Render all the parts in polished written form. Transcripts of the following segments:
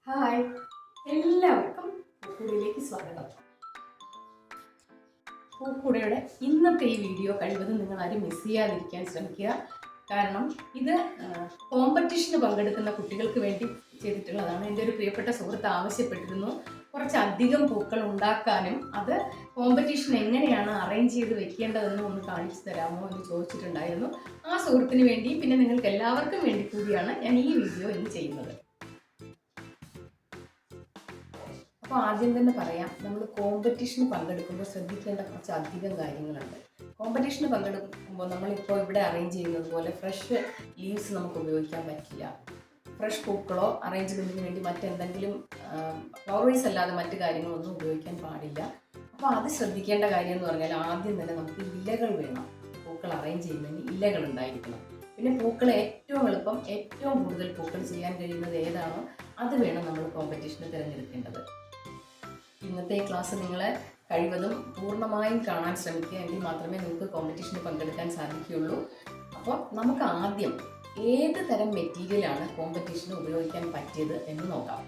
Hi, എല്ലാവർക്കും പൂക്കൂടയിലേക്ക് സ്വാഗതം. പൂക്കൂടയുടെ ഇന്നത്തെ ഈ വീഡിയോ കഴിവതും നിങ്ങൾ ആരും മിസ് ചെയ്യാതിരിക്കാൻ ശ്രമിക്കുക. കാരണം ഇത് കോമ്പറ്റീഷന് പങ്കെടുക്കുന്ന കുട്ടികൾക്ക് വേണ്ടി ചെയ്തിട്ടുള്ളതാണ്. എൻ്റെ ഒരു പ്രിയപ്പെട്ട സുഹൃത്ത് ആവശ്യപ്പെട്ടിരുന്നു കുറച്ചധികം പൂക്കൾ ഉണ്ടാക്കാനും അത് കോമ്പറ്റീഷൻ എങ്ങനെയാണ് അറേഞ്ച് ചെയ്ത് വെക്കേണ്ടതെന്നും ഒന്ന് കാണിച്ചു തരാമോ എന്ന് ചോദിച്ചിട്ടുണ്ടായിരുന്നു. ആ സുഹൃത്തിന് വേണ്ടി പിന്നെ നിങ്ങൾക്ക് എല്ലാവർക്കും വേണ്ടി കൂടിയാണ് ഞാൻ ഈ വീഡിയോ ഇന്ന് ചെയ്യുന്നത്. അപ്പോൾ ആദ്യം തന്നെ പറയാം, നമ്മൾ കോമ്പറ്റീഷന് പങ്കെടുക്കുമ്പോൾ ശ്രദ്ധിക്കേണ്ട കുറച്ച് അധികം കാര്യങ്ങളുണ്ട്. കോമ്പറ്റീഷന് പങ്കെടുക്കുമ്പോൾ നമ്മളിപ്പോൾ ഇവിടെ അറേഞ്ച് ചെയ്യുന്നത് പോലെ ഫ്രഷ് ലീവ്സ് നമുക്ക് ഉപയോഗിക്കാൻ പറ്റില്ല. ഫ്രഷ് പൂക്കളോ അറേഞ്ച്മെൻറ്റിന് വേണ്ടി മറ്റെന്തെങ്കിലും ഫ്ലവറൈസ് അല്ലാതെ മറ്റു കാര്യങ്ങളൊന്നും ഉപയോഗിക്കാൻ പാടില്ല. അപ്പോൾ അത് ശ്രദ്ധിക്കേണ്ട കാര്യം എന്ന് പറഞ്ഞാൽ ആദ്യം തന്നെ നമുക്ക് ഇലകൾ വേണം. പൂക്കൾ അറേഞ്ച് ചെയ്യുന്നതിന് ഇലകൾ ഉണ്ടായിരിക്കണം. പിന്നെ പൂക്കൾ ഏറ്റവും എളുപ്പം ഏറ്റവും കൂടുതൽ പൂക്കൾ ചെയ്യാൻ കഴിയുന്നത് ഏതാണോ അത് വേണം നമ്മൾ കോമ്പറ്റീഷന് തിരഞ്ഞെടുക്കേണ്ടത്. ഇന്നത്തെ ക്ലാസ് നിങ്ങളെ കഴിവതും പൂർണ്ണമായും കാണാൻ ശ്രമിക്കുക, എങ്കിൽ മാത്രമേ നിങ്ങൾക്ക് കോമ്പറ്റീഷന് പങ്കെടുക്കാൻ സാധിക്കുകയുള്ളൂ. അപ്പോൾ നമുക്ക് ആദ്യം ഏത് തരം മെറ്റീരിയലാണ് കോമ്പറ്റീഷന് ഉപയോഗിക്കാൻ പറ്റിയത് എന്ന് നോക്കാം.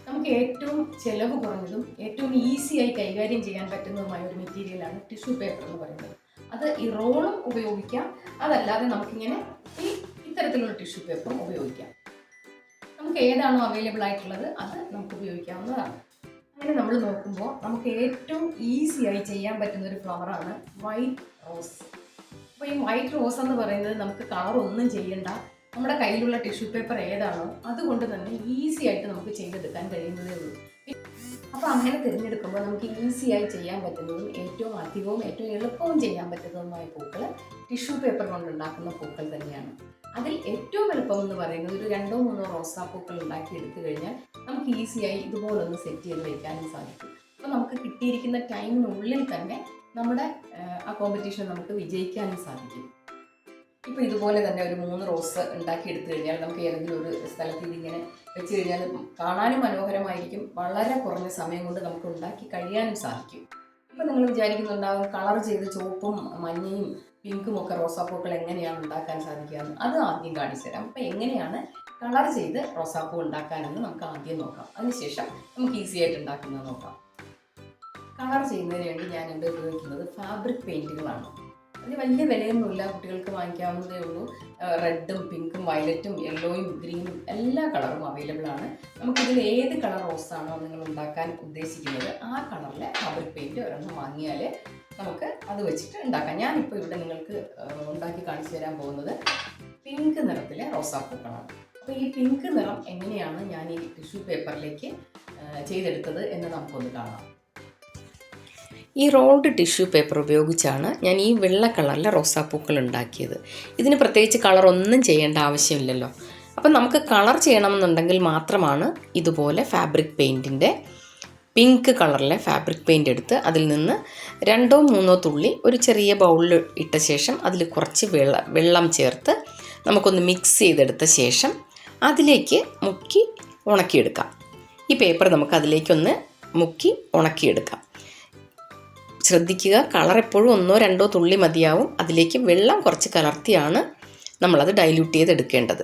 നമുക്ക് ഏറ്റവും ചിലവ് കുറഞ്ഞതും ഏറ്റവും ഈസിയായി കൈകാര്യം ചെയ്യാൻ പറ്റുന്നതുമായ ഒരു മെറ്റീരിയലാണ് ടിഷ്യൂ പേപ്പർ എന്ന് പറയുന്നത്. അത് ഈ റോളും ഉപയോഗിക്കാം, അതല്ലാതെ നമുക്കിങ്ങനെ ഇത്തരത്തിലുള്ള ടിഷ്യൂ പേപ്പറും ഉപയോഗിക്കാം. നമുക്ക് ഏതാണോ അവൈലബിൾ ആയിട്ടുള്ളത് അത് നമുക്ക് ഉപയോഗിക്കാവുന്നതാണ്. അങ്ങനെ നമ്മൾ നോക്കുമ്പോൾ നമുക്ക് ഏറ്റവും ഈസിയായി ചെയ്യാൻ പറ്റുന്ന ഒരു ഫ്ലവറാണ് വൈറ്റ് റോസ്. അപ്പോൾ ഈ വൈറ്റ് റോസ് എന്ന് പറയുന്നത് നമുക്ക് കളർ ഒന്നും ചെയ്യണ്ട, നമ്മുടെ കയ്യിലുള്ള ടിഷ്യൂ പേപ്പർ ഏതാണോ അതുകൊണ്ട് തന്നെ ഈസി ആയിട്ട് നമുക്ക് ചെയ്തെടുക്കാൻ കഴിയുന്നതേ ഉള്ളൂ. അപ്പോൾ അങ്ങനെ തിരഞ്ഞെടുക്കുമ്പോൾ നമുക്ക് ഈസിയായി ചെയ്യാൻ പറ്റുന്നതും ഏറ്റവും അധികവും ഏറ്റവും എളുപ്പവും ചെയ്യാൻ പറ്റുന്നതുമായ പൂക്കൾ ടിഷ്യൂ പേപ്പർ കൊണ്ടുണ്ടാക്കുന്ന പൂക്കൾ തന്നെയാണ്. അതിൽ ഏറ്റവും എളുപ്പം എന്ന് പറയുന്നത് ഒരു 2-3 റോസാപ്പൂക്കൾ ഉണ്ടാക്കി എടുത്തു കഴിഞ്ഞാൽ നമുക്ക് ഈസിയായി ഇതുപോലൊന്ന് സെറ്റ് ചെയ്ത് വയ്ക്കാനും സാധിക്കും. അപ്പോൾ നമുക്ക് കിട്ടിയിരിക്കുന്ന ടൈമിനുള്ളിൽ തന്നെ നമ്മുടെ ആ കോമ്പറ്റീഷൻ നമുക്ക് വിജയിക്കാനും സാധിക്കും. ഇപ്പോൾ ഇതുപോലെ തന്നെ ഒരു 3 റോസ് ഉണ്ടാക്കി എടുത്തു കഴിഞ്ഞാൽ നമുക്ക് ഏതെങ്കിലും ഒരു സ്ഥലത്ത് ഇതിങ്ങനെ വെച്ച് കഴിഞ്ഞാൽ കാണാനും മനോഹരമായിരിക്കും. വളരെ കുറഞ്ഞ സമയം കൊണ്ട് നമുക്ക് ഉണ്ടാക്കി കഴിയാനും സാധിക്കും. ഇപ്പോൾ നിങ്ങൾ വിചാരിക്കുന്നുണ്ടാകും കളർ ചെയ്ത് ചുവപ്പും മഞ്ഞയും പിങ്കും ഒക്കെ റോസാപ്പൂക്കൾ എങ്ങനെയാണ് ഉണ്ടാക്കാൻ സാധിക്കുക എന്ന്. അത് ആദ്യം കാണിച്ചു തരാം. അപ്പോൾ എങ്ങനെയാണ് കളർ ചെയ്ത് റോസാപ്പൂ ഉണ്ടാക്കാനെന്ന് നമുക്ക് ആദ്യം നോക്കാം. അതിനുശേഷം നമുക്ക് ഈസി ആയിട്ട് ഉണ്ടാക്കുന്നത് നോക്കാം. കളർ ചെയ്യുന്നതിന് വേണ്ടി ഞാൻ ഇവിടെ ഉപയോഗിക്കുന്നത് ഫാബ്രിക് പെയിൻറ്റുകളാണ്. അതിന് വലിയ വിലയൊന്നുമില്ല, കുട്ടികൾക്ക് വാങ്ങിക്കാവുന്നതേ ഉള്ളൂ. റെഡും പിങ്കും വയലറ്റും യെല്ലോയും ഗ്രീനും എല്ലാ കളറും അവൈലബിൾ ആണ്. നമുക്കിതിൽ ഏത് കളർ റോസാണോ നിങ്ങൾ ഉണ്ടാക്കാൻ ഉദ്ദേശിക്കുന്നത് ആ കളറിലെ ഫാബ്രിക് പെയിൻറ്റ് ഒരെണ്ണം വാങ്ങിയാൽ നമുക്ക് അത് വെച്ചിട്ട് ഉണ്ടാക്കാം. ഞാനിപ്പോൾ ഇവിടെ നിങ്ങൾക്ക് ഉണ്ടാക്കി കാണിച്ചു തരാൻ പോകുന്നത് പിങ്ക് നിറത്തിലെ റോസാപ്പൂക്കളാണ്. അപ്പോൾ ഈ പിങ്ക് നിറം എങ്ങനെയാണ് ഞാൻ ഈ ടിഷ്യൂ പേപ്പറിലേക്ക് ചെയ്തെടുത്തത് എന്ന് നമുക്കൊന്ന് കാണാം. ഈ റോൾഡ് ടിഷ്യൂ പേപ്പർ ഉപയോഗിച്ചാണ് ഞാൻ ഈ വെള്ള കളറിലെ റോസാപ്പൂക്കൾ ഉണ്ടാക്കിയത്. ഇതിന് പ്രത്യേകിച്ച് കളർ ഒന്നും ചെയ്യേണ്ട ആവശ്യമില്ലല്ലോ. അപ്പം നമുക്ക് കളർ ചെയ്യണമെന്നുണ്ടെങ്കിൽ മാത്രമാണ് ഇതുപോലെ ഫാബ്രിക് പെയിൻറ്റിൻ്റെ പിങ്ക് കളറിലെ ഫാബ്രിക് പെയിൻ്റ് എടുത്ത് അതിൽ നിന്ന് 2-3 തുള്ളി ഒരു ചെറിയ ബൗളിൽ ഇട്ട ശേഷം അതിൽ കുറച്ച് വെള്ളം ചേർത്ത് നമുക്കൊന്ന് മിക്സ് ചെയ്തെടുത്ത ശേഷം അതിലേക്ക് മുക്കി ഉണക്കിയെടുക്കാം. ഈ പേപ്പർ നമുക്ക് അതിലേക്കൊന്ന് മുക്കി ഉണക്കിയെടുക്കാം. ശ്രദ്ധിക്കുക, കളർ എപ്പോഴും 1-2 തുള്ളി മതിയാവും. അതിലേക്ക് വെള്ളം കുറച്ച് കലർത്തിയാണ് നമ്മളത് ഡൈല്യൂട്ട് ചെയ്തെടുക്കേണ്ടത്.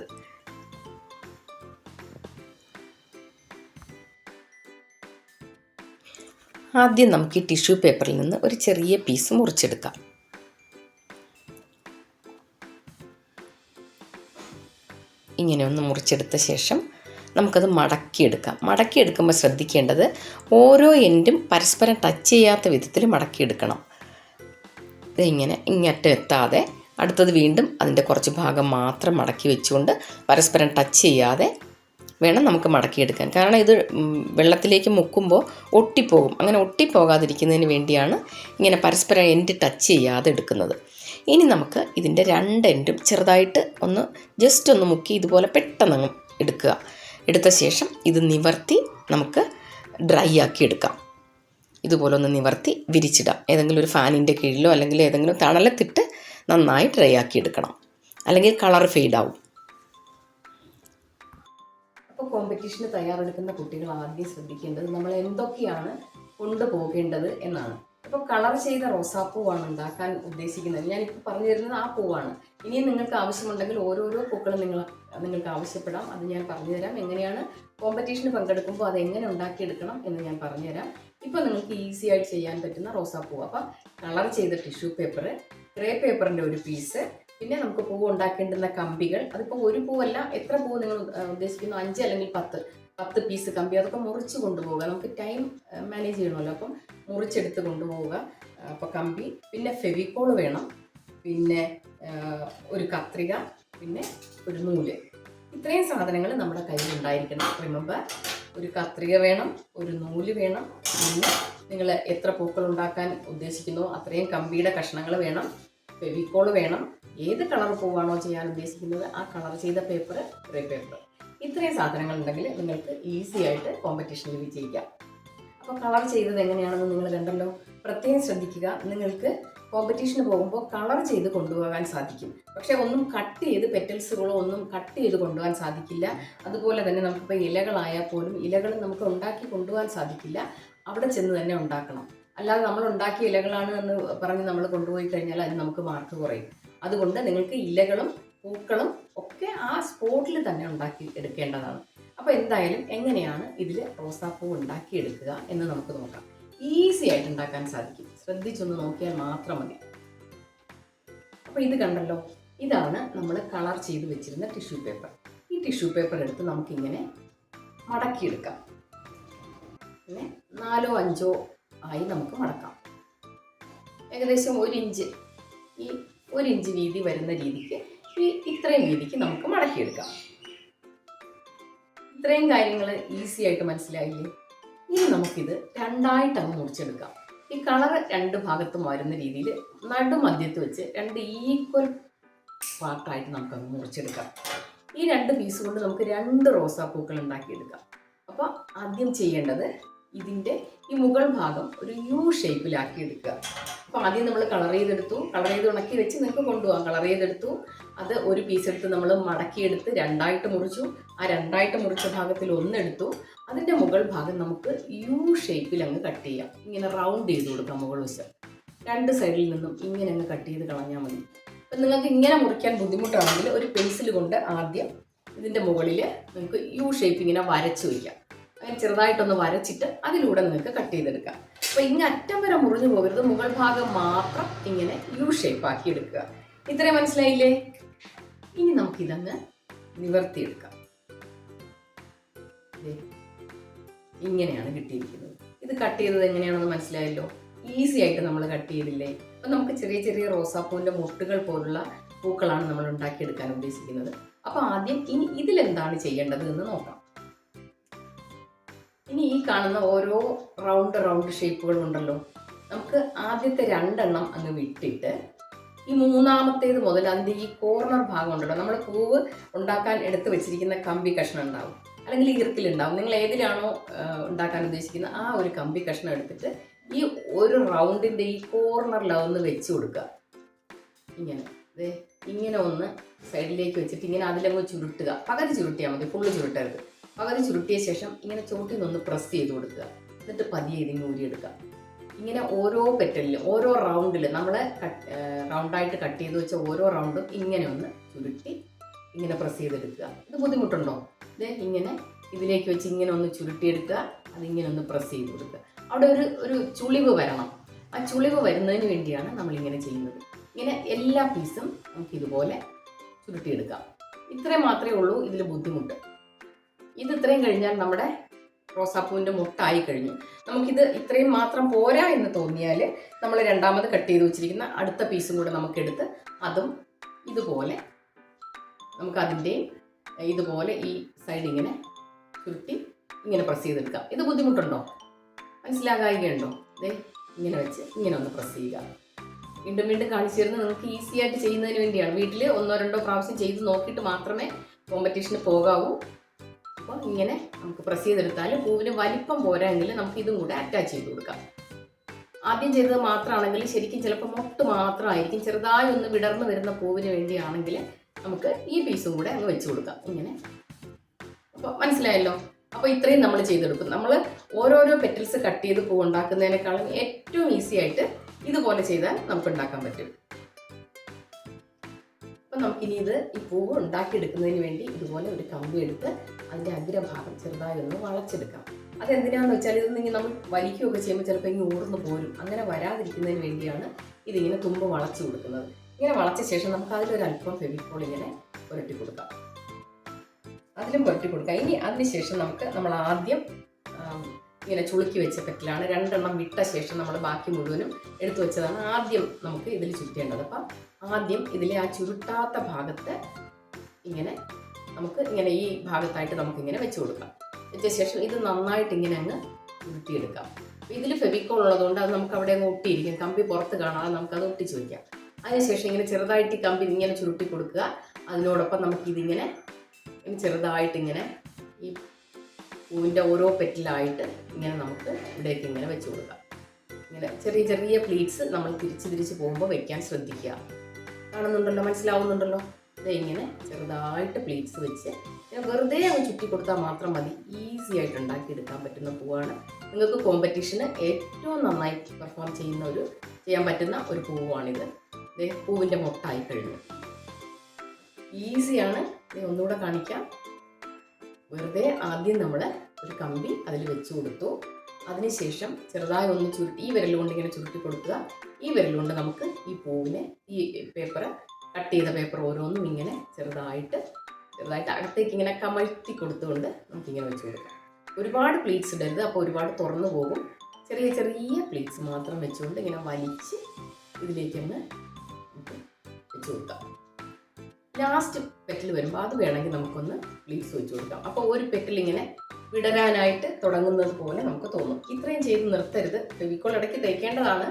ആദ്യം നമുക്ക് ഈ ടിഷ്യൂ പേപ്പറിൽ നിന്ന് ഒരു ചെറിയ പീസ് മുറിച്ചെടുക്കാം. ഇങ്ങനെ ഒന്ന് മുറിച്ചെടുത്ത ശേഷം നമുക്കത് മടക്കിയെടുക്കാം. മടക്കിയെടുക്കുമ്പോൾ ശ്രദ്ധിക്കേണ്ടത് ഓരോ എൻഡും പരസ്പരം ടച്ച് ചെയ്യാത്ത വിധത്തിൽ മടക്കിയെടുക്കണം. ഇതിങ്ങനെ ഇങ്ങോട്ട് എത്താതെ അടുത്തത് വീണ്ടും അതിൻ്റെ കുറച്ച് ഭാഗം മാത്രം മടക്കി വെച്ചുകൊണ്ട് പരസ്പരം ടച്ച് ചെയ്യാതെ വേണം നമുക്ക് മടക്കിയെടുക്കാൻ. കാരണം ഇത് വെള്ളത്തിലേക്ക് മുക്കുമ്പോൾ ഒട്ടിപ്പോകും. അങ്ങനെ ഒട്ടിപ്പോകാതിരിക്കുന്നതിന് വേണ്ടിയാണ് ഇങ്ങനെ പരസ്പരം എൻഡ് ടച്ച് ചെയ്യാതെ എടുക്കുന്നത്. ഇനി നമുക്ക് ഇതിൻ്റെ 2 എൻഡും ചെറുതായിട്ട് ജസ്റ്റ് ഒന്ന് മുക്കി ഇതുപോലെ പെട്ടെന്ന് എടുക്കുക. എടുത്ത ശേഷം ഇത് നിവർത്തി നമുക്ക് ഡ്രൈ ആക്കി എടുക്കാം. ഇതുപോലെ ഒന്ന് നിവർത്തി വിരിച്ചിടാം. ഏതെങ്കിലും ഒരു ഫാനിൻ്റെ കീഴിലോ അല്ലെങ്കിൽ ഏതെങ്കിലും തണലത്തിട്ട് നന്നായി ഡ്രൈ ആക്കി എടുക്കണം, അല്ലെങ്കിൽ കളർ ഫെയ്ഡാവും. അപ്പോൾ കോമ്പറ്റീഷന് തയ്യാറെടുക്കുന്ന കുട്ടികൾ ആദ്യം ശ്രദ്ധിക്കേണ്ടത് നമ്മൾ എന്തൊക്കെയാണ് കൊണ്ടുപോകേണ്ടത് എന്നാണ്. അപ്പോൾ കളർ ചെയ്ത റോസാപ്പൂവാണ് ഉണ്ടാക്കാൻ ഉദ്ദേശിക്കുന്നത്. ഞാനിപ്പോൾ പറഞ്ഞു തരുന്നത് ആ പൂവാണ്. ഇനിയും നിങ്ങൾക്ക് ആവശ്യമുണ്ടെങ്കിൽ ഓരോരോ പൂക്കളും നിങ്ങൾക്ക് ആവശ്യപ്പെടാം. അത് ഞാൻ പറഞ്ഞുതരാം. എങ്ങനെയാണ് കോമ്പറ്റീഷന് പങ്കെടുക്കുമ്പോൾ അത് എങ്ങനെ ഉണ്ടാക്കിയെടുക്കണം എന്ന് ഞാൻ പറഞ്ഞുതരാം. ഇപ്പോൾ നിങ്ങൾക്ക് ഈസി ആയിട്ട് ചെയ്യാൻ പറ്റുന്ന റോസാപ്പൂ. അപ്പം കളർ ചെയ്ത ടിഷ്യൂ പേപ്പർ, ക്രേ പേപ്പറിൻ്റെ ഒരു പീസ്, പിന്നെ നമുക്ക് പൂവ് ഉണ്ടാക്കേണ്ടുന്ന കമ്പികൾ. അതിപ്പോൾ ഒരു പൂവല്ല, എത്ര പൂവ് നിങ്ങൾ ഉദ്ദേശിക്കുന്നു, 5 അല്ലെങ്കിൽ 10 പീസ് കമ്പി. അതൊക്കെ മുറിച്ച് കൊണ്ടുപോവുക. നമുക്ക് ടൈം മാനേജ് ചെയ്യണമല്ലോ, അപ്പം മുറിച്ചെടുത്ത് കൊണ്ടുപോവുക. അപ്പോൾ കമ്പി, പിന്നെ ഫെവിക്കോൾ വേണം, പിന്നെ ഒരു കത്രിക, പിന്നെ ഒരു നൂല്. ഇത്രയും സാധനങ്ങൾ നമ്മുടെ കയ്യിൽ ഉണ്ടായിരിക്കണം. റിമെമ്പർ, ഒരു കത്രിക വേണം, ഒരു നൂല് വേണം, പിന്നെ നിങ്ങൾ എത്ര പൂക്കൾ ഉണ്ടാക്കാൻ ഉദ്ദേശിക്കുന്നോ അത്രയും കമ്പിയുടെ കഷ്ണങ്ങൾ വേണം, ഫെവിക്കോൾ വേണം, ഏത് കളർ പൂവാണോ ചെയ്യാൻ ഉദ്ദേശിക്കുന്നത് ആ കളർ ചെയ്ത പേപ്പർ, ക്രേ പേപ്പർ. ഇത്രയും സാധനങ്ങൾ ഉണ്ടെങ്കിൽ നിങ്ങൾക്ക് ഈസി ആയിട്ട് കോമ്പറ്റീഷനിൽ വിജയിക്കാം. അപ്പോൾ കളർ ചെയ്തത് എങ്ങനെയാണെന്ന് നിങ്ങൾ കണ്ടല്ലോ. പ്രത്യേകം ശ്രദ്ധിക്കുക, നിങ്ങൾക്ക് കോമ്പറ്റീഷന് പോകുമ്പോൾ കളർ ചെയ്ത് കൊണ്ടുപോകാൻ സാധിക്കും. പക്ഷേ ഒന്നും കട്ട് ചെയ്ത് പെറ്റൽസുകളോ ഒന്നും കട്ട് ചെയ്ത് കൊണ്ടുപോകാൻ സാധിക്കില്ല. അതുപോലെ തന്നെ നമുക്കിപ്പോൾ ഇലകളായാൽ പോലും ഇലകൾ നമുക്ക് ഉണ്ടാക്കി കൊണ്ടുപോകാൻ സാധിക്കില്ല. അവിടെ ചെന്ന് തന്നെ ഉണ്ടാക്കണം. അല്ലാതെ നമ്മൾ ഉണ്ടാക്കിയ ഇലകളാണ് എന്ന് പറഞ്ഞ് നമ്മൾ കൊണ്ടുപോയി കഴിഞ്ഞാൽ അത് നമുക്ക് മാർക്ക് കുറയും. അതുകൊണ്ട് നിങ്ങൾക്ക് ഇലകളും പൂക്കളും ഒക്കെ ആ സ്പോട്ടിൽ തന്നെ ഉണ്ടാക്കി എടുക്കേണ്ടതാണ്. അപ്പോൾ എന്തായാലും എങ്ങനെയാണ് ഇതിൽ റോസാപ്പൂ ഉണ്ടാക്കിയെടുക്കുക എന്ന് നമുക്ക് നോക്കാം. ഈസി ആയിട്ട് ഉണ്ടാക്കാൻ സാധിക്കും. ശ്രദ്ധിച്ചൊന്ന് നോക്കിയാൽ മാത്രം മതി. അപ്പോൾ ഇത് കണ്ടല്ലോ, ഇതാണ് നമ്മൾ കളർ ചെയ്ത് വെച്ചിരുന്ന ടിഷ്യൂ പേപ്പർ. ഈ ടിഷ്യൂ പേപ്പർ എടുത്ത് നമുക്കിങ്ങനെ മടക്കിയെടുക്കാം. പിന്നെ 4 or 5 ആയി നമുക്ക് മടക്കാം. ഏകദേശം 1 ഇഞ്ച്, ഈ 1 ഇഞ്ച് വീതി വരുന്ന രീതിക്ക്, ഇത്രയും വീതിക്ക് നമുക്ക് മടക്കിയെടുക്കാം. ഇത്രയും കാര്യങ്ങൾ ഈസി ആയിട്ട് മനസ്സിലായില്ലേ? ഇനി നമുക്കിത് രണ്ടായിട്ട് അങ്ങ് മുറിച്ചെടുക്കാം. ഈ കളർ 2 ഭാഗത്തും വരുന്ന രീതിയിൽ നടുമധ്യത്ത് വെച്ച് 2 ഈക്വൽ പാർട്ടായിട്ട് നമുക്കങ്ങ് മുറിച്ചെടുക്കാം. ഈ 2 പീസ് കൊണ്ട് നമുക്ക് 2 റോസാപ്പൂക്കൾ ഉണ്ടാക്കിയെടുക്കാം. അപ്പോൾ ആദ്യം ചെയ്യേണ്ടത് ഇതിൻ്റെ ഈ മുകൾ ഭാഗം ഒരു യു ഷേപ്പിലാക്കി എടുക്കുക. അപ്പോൾ ആദ്യം നമ്മൾ കളർ ചെയ്തെടുത്തു, കളർ ചെയ്ത് ഉണക്കി വെച്ച് നിങ്ങൾക്ക് കൊണ്ടുപോകാം. കളർ ചെയ്തെടുത്തു, അത് ഒരു പീസ് എടുത്ത് നമ്മൾ മടക്കിയെടുത്ത് 2ആയിട്ട് മുറിച്ചു. ആ 2ആയിട്ട് മുറിച്ച ഭാഗത്തിൽ ഒന്നെടുത്തു. അതിൻ്റെ മുകൾ ഭാഗം നമുക്ക് യു ഷേപ്പിൽ അങ്ങ് കട്ട് ചെയ്യാം. ഇങ്ങനെ റൗണ്ട് ചെയ്ത് കൊടുക്കാം. മുകൾ വശം 2 സൈഡിൽ നിന്നും ഇങ്ങനെ അങ്ങ് കട്ട് ചെയ്ത് കളഞ്ഞാൽ മതി. അപ്പം നിങ്ങൾക്ക് ഇങ്ങനെ മുറിക്കാൻ ബുദ്ധിമുട്ടാണെങ്കിൽ ഒരു പെൻസിൽ കൊണ്ട് ആദ്യം ഇതിൻ്റെ മുകളിൽ നിങ്ങൾക്ക് യു ഷേപ്പ് ഇങ്ങനെ വരച്ച് വയ്ക്കാം. അങ്ങനെ ചെറുതായിട്ടൊന്ന് വരച്ചിട്ട് അതിലൂടെ നിങ്ങൾക്ക് കട്ട് ചെയ്തെടുക്കാം. അപ്പോൾ ഇങ്ങനെ അറ്റം വരെ മുറിഞ്ഞു പോകരുത്, മുകൾ ഭാഗം മാത്രം ഇങ്ങനെ യു ഷേപ്പ് ആക്കി എടുക്കുക. ഇത്രയും മനസ്സിലായില്ലേ? ഇനി നമുക്കിതങ്ങ് നിവർത്തിയെടുക്കാം. ഇങ്ങനെയാണ് കിട്ടിയിരിക്കുന്നത്. ഇത് കട്ട് ചെയ്തത് എങ്ങനെയാണെന്ന് മനസ്സിലായല്ലോ. ഈസി ആയിട്ട് നമ്മൾ കട്ട് ചെയ്തില്ലേ? അപ്പം നമുക്ക് ചെറിയ ചെറിയ റോസാപ്പൂവിൻ്റെ മുട്ടുകൾ പോലുള്ള പൂക്കളാണ് നമ്മൾ ഉണ്ടാക്കിയെടുക്കാൻ ഉദ്ദേശിക്കുന്നത്. അപ്പോൾ ആദ്യം ഇനി ഇതിലെന്താണ് ചെയ്യേണ്ടത് എന്ന് നോക്കാം. ഇനി ഈ കാണുന്ന ഓരോ റൗണ്ട് ഷേപ്പുകളുണ്ടല്ലോ, നമുക്ക് ആദ്യത്തെ 2 എണ്ണം അങ്ങ് വിട്ടിട്ട് ഈ 3-ാമത്തേത് മുതൽ അതിൻ്റെ ഈ കോർണർ ഭാഗം ഉണ്ടല്ലോ, നമ്മൾ പൂവ് ഉണ്ടാക്കാൻ എടുത്ത് വെച്ചിരിക്കുന്ന കമ്പി കഷ്ണം ഉണ്ടാവും, അല്ലെങ്കിൽ ഈർക്കിലുണ്ടാവും. നിങ്ങൾ ഏതിലാണോ ഉണ്ടാക്കാൻ ഉദ്ദേശിക്കുന്നത് ആ ഒരു കമ്പി കഷ്ണം എടുത്തിട്ട് ഈ ഒരു റൗണ്ടിൻ്റെ ഈ കോർണറിലൊന്ന് വെച്ച് കൊടുക്കുക. ഇങ്ങനെ ഒന്ന് സൈഡിലേക്ക് വെച്ചിട്ട് ഇങ്ങനെ അതിലങ്ങ് ചുരുട്ടുക. പകുതി ചുരുട്ടിയാൽ മതി, ഫുള്ള് ചുരുട്ടരുത്. പകുതി ചുരുട്ടിയ ശേഷം ഇങ്ങനെ ചോട്ടിൽ നിന്ന് പ്രസ് ചെയ്ത് കൊടുക്കുക. എന്നിട്ട് പതിയെ ഇതിങ്ങ് ഊരിയെടുക്കുക. ഇങ്ങനെ ഓരോ പെറ്റലിലും ഓരോ റൗണ്ടിൽ നമ്മൾ റൗണ്ടായിട്ട് കട്ട് ചെയ്ത് വെച്ച ഓരോ റൗണ്ടും ഇങ്ങനെ ഒന്ന് ചുരുട്ടി ഇങ്ങനെ പ്രസ് ചെയ്തെടുക്കുക. ഇത് ബുദ്ധിമുട്ടുണ്ടോ? ഇങ്ങനെ ഇതിലേക്ക് വെച്ച് ഇങ്ങനെ ഒന്ന് ചുരുട്ടിയെടുക്കുക. അതിങ്ങനെ ഒന്ന് പ്രസ് ചെയ്ത് കൊടുക്കുക. അവിടെ ഒരു ചുളിവ് വരണം. ആ ചുളിവ് വരുന്നതിന് വേണ്ടിയാണ് നമ്മളിങ്ങനെ ചെയ്യുന്നത്. ഇങ്ങനെ എല്ലാ പീസും നമുക്കിതുപോലെ ചുരുട്ടിയെടുക്കാം. ഇത്രയും മാത്രമേ ഉള്ളൂ ഇതിൽ ബുദ്ധിമുട്ട്. ഇത് ഇത്രയും കഴിഞ്ഞാൽ നമ്മുടെ റോസാപ്പൂവിൻ്റെ മുട്ടായി കഴിഞ്ഞു. നമുക്കിത് ഇത്രയും മാത്രം പോരാ എന്ന് തോന്നിയാൽ നമ്മൾ 2ാമത് കട്ട് ചെയ്ത് വെച്ചിരിക്കുന്ന അടുത്ത പീസും കൂടെ നമുക്കെടുത്ത് അതും ഇതുപോലെ നമുക്കതിൻ്റെയും ഇതുപോലെ ഈ സൈഡ് ഇങ്ങനെ ചുരുട്ടി ഇങ്ങനെ പ്രസ് ചെയ്തെടുക്കാം. ഇത് ബുദ്ധിമുട്ടുണ്ടോ? മനസ്സിലാകായികയുണ്ടോ? ഇങ്ങനെ വെച്ച് ഇങ്ങനെ ഒന്ന് പ്രസ് ചെയ്യുക. വീണ്ടും വീണ്ടും കാണിച്ചു തരുന്നത് നിങ്ങൾക്ക് ഈസി ആയിട്ട് ചെയ്യുന്നതിന് വേണ്ടിയാണ്. വീട്ടിൽ 1-2 പ്രാവശ്യം ചെയ്ത് നോക്കിയിട്ട് മാത്രമേ കോമ്പറ്റീഷന് പോകാവൂ. അപ്പോൾ ഇങ്ങനെ നമുക്ക് പ്രസ് ചെയ്തെടുത്താൽ പൂവിന് വലിപ്പം പോരായെങ്കിൽ നമുക്ക് ഇതും കൂടെ അറ്റാച്ച് ചെയ്ത് കൊടുക്കാം. ആദ്യം ചെയ്തത് മാത്രമാണെങ്കിൽ ശരിക്കും ചിലപ്പോൾ മൊട്ട് മാത്രമായിരിക്കും. ചെറുതായി ഒന്ന് വിടർന്ന് വരുന്ന പൂവിന് വേണ്ടിയാണെങ്കിൽ നമുക്ക് ഈ പീസും കൂടെ അങ്ങ് വെച്ച് കൊടുക്കാം. ഇങ്ങനെ. അപ്പോൾ മനസ്സിലായല്ലോ? അപ്പോൾ ഇത്രയും നമ്മൾ ചെയ്തെടുക്കും. നമ്മൾ ഓരോരോ പെറ്റൽസ് കട്ട് ചെയ്ത് പൂ ഉണ്ടാക്കുന്നതിനേക്കാളും ഏറ്റവും ഈസി ആയിട്ട് ഇതുപോലെ ചെയ്താൽ നമുക്ക് ഉണ്ടാക്കാൻ പറ്റും. അപ്പം നമുക്കിനി ഈ പൂവ് ഉണ്ടാക്കിയെടുക്കുന്നതിന് വേണ്ടി ഇതുപോലെ ഒരു കമ്പി എടുത്ത് അതിൻ്റെ അഗ്രഭാഗം ചെറുതായി ഒന്ന് വളച്ചെടുക്കാം. അതെന്തിനാന്ന് വെച്ചാൽ ഇതൊന്നിങ്ങനെ നമ്മൾ വലിക്കുകയൊക്കെ ചെയ്യുമ്പോൾ ചിലപ്പോൾ ഇങ്ങനെ ഊർന്ന് പോരും. അങ്ങനെ വരാതിരിക്കുന്നതിന് വേണ്ടിയാണ് ഇതിങ്ങനെ തുമ്പ് വളച്ചു കൊടുക്കുന്നത്. ഇങ്ങനെ വളച്ച ശേഷം നമുക്ക് അതിലൊരല്പം ഫെവിക്കോൾ ഇങ്ങനെ പുരട്ടി കൊടുക്കാം. അതിലും പുരട്ടി കൊടുക്കാം. ഇനി അതിനുശേഷം നമ്മൾ ആദ്യം ഇങ്ങനെ ചുളുക്കി വെച്ച പെറ്റലാണ് 2 എണ്ണം വിട്ട ശേഷം നമ്മൾ ബാക്കി മുഴുവനും എടുത്തു വെച്ചതാണ് ആദ്യം നമുക്ക് ഇതിൽ ചുറ്റേണ്ടത്. അപ്പം ആദ്യം ഇതിലെ ആ ചുരുട്ടാത്ത ഭാഗത്ത് നമുക്ക് ഇങ്ങനെ ഈ ഭാഗത്തായിട്ട് നമുക്കിങ്ങനെ വെച്ച് കൊടുക്കാം. വെച്ച ശേഷം ഇത് നന്നായിട്ട് ഇങ്ങനെ അങ്ങ് ചുരുട്ടിയെടുക്കാം. ഇതിൽ ഫെവിക്കോൾ ഉള്ളതുകൊണ്ട് അത് നമുക്ക് അവിടെ അങ്ങ് ഒട്ടിയിരിക്കും. കമ്പി പുറത്ത് കാണാതെ നമുക്കത് ഒട്ടിച്ച് വയ്ക്കാം. അതിനുശേഷം ഇങ്ങനെ ചെറുതായിട്ട് ഈ കമ്പി ഇങ്ങനെ ചുരുട്ടി കൊടുക്കുക. അതിനോടൊപ്പം നമുക്കിതിങ്ങനെ ചെറുതായിട്ടിങ്ങനെ ഈ പൂവിൻ്റെ ഓരോ പെറ്റിലായിട്ട് ഇങ്ങനെ നമുക്ക് ഇവിടേക്ക് ഇങ്ങനെ വെച്ച് കൊടുക്കാം. ഇങ്ങനെ ചെറിയ ചെറിയ പ്ലീറ്റ്സ് നമ്മൾ തിരിച്ച് പോകുമ്പോൾ വെക്കാൻ ശ്രദ്ധിക്കുക. കാണുന്നുണ്ടല്ലോ, മനസ്സിലാവുന്നുണ്ടല്ലോ. ഇങ്ങനെ ചെറുതായിട്ട് പ്ലീറ്റ്സ് വെച്ച് വെറുതെ അങ്ങ് ചുറ്റി കൊടുത്താൽ മാത്രം മതി. ഈസി ആയിട്ട് ഉണ്ടാക്കിയെടുക്കാൻ പറ്റുന്ന പൂവാണ്. നിങ്ങൾക്ക് കോമ്പറ്റീഷന് ഏറ്റവും നന്നായി പെർഫോം ചെയ്യാൻ പറ്റുന്ന ഒരു പൂവാണിത്. പൂവിൻ്റെ മൊട്ടായി കഴിഞ്ഞു. ഈസിയാണ്. ഒന്നുകൂടെ കാണിക്കാം. വെറുതെ ആദ്യം നമ്മൾ ഒരു കമ്പി അതിൽ വെച്ച് കൊടുത്തു. അതിനുശേഷം ചെറുതായി ഒന്ന് ചുരുട്ടി ഈ വിരൽ കൊണ്ട് ഇങ്ങനെ ചുരുട്ടി കൊടുക്കുക. ഈ വിരൽ കൊണ്ട് നമുക്ക് ഈ പൂവിനെ ഈ കട്ട് ചെയ്ത പേപ്പർ ഓരോന്നും ഇങ്ങനെ ചെറുതായിട്ട് അകത്തേക്ക് ഇങ്ങനെ കമഴ്ത്തി കൊടുത്തുകൊണ്ട് നമുക്കിങ്ങനെ വെച്ച് കൊടുക്കാം. ഒരുപാട് പ്ലീറ്റ്സ് ഇടരുത്, അപ്പോൾ ഒരുപാട് തുറന്നു പോകും. ചെറിയ ചെറിയ പ്ലീറ്റ്സ് മാത്രം വെച്ചുകൊണ്ട് ഇങ്ങനെ വലിച്ച് ഇതിലേക്കൊന്ന് വെച്ച് കൊടുക്കാം. ലാസ്റ്റ് പെറ്റൽ വരുമ്പോൾ അത് വേണമെങ്കിൽ നമുക്കൊന്ന് പ്ലീറ്റ്സ് വെച്ച് കൊടുക്കാം. അപ്പോൾ ഒരു പെറ്റൽ ഇങ്ങനെ വിടരാനായിട്ട് തുടങ്ങുന്നത് പോലെ നമുക്ക് തോന്നും. ഇത്രയും ചെയ്ത് നിർത്തരുത്. ഫെവിക്കോൾ ഇടയ്ക്ക് തേക്കേണ്ടതാണ്.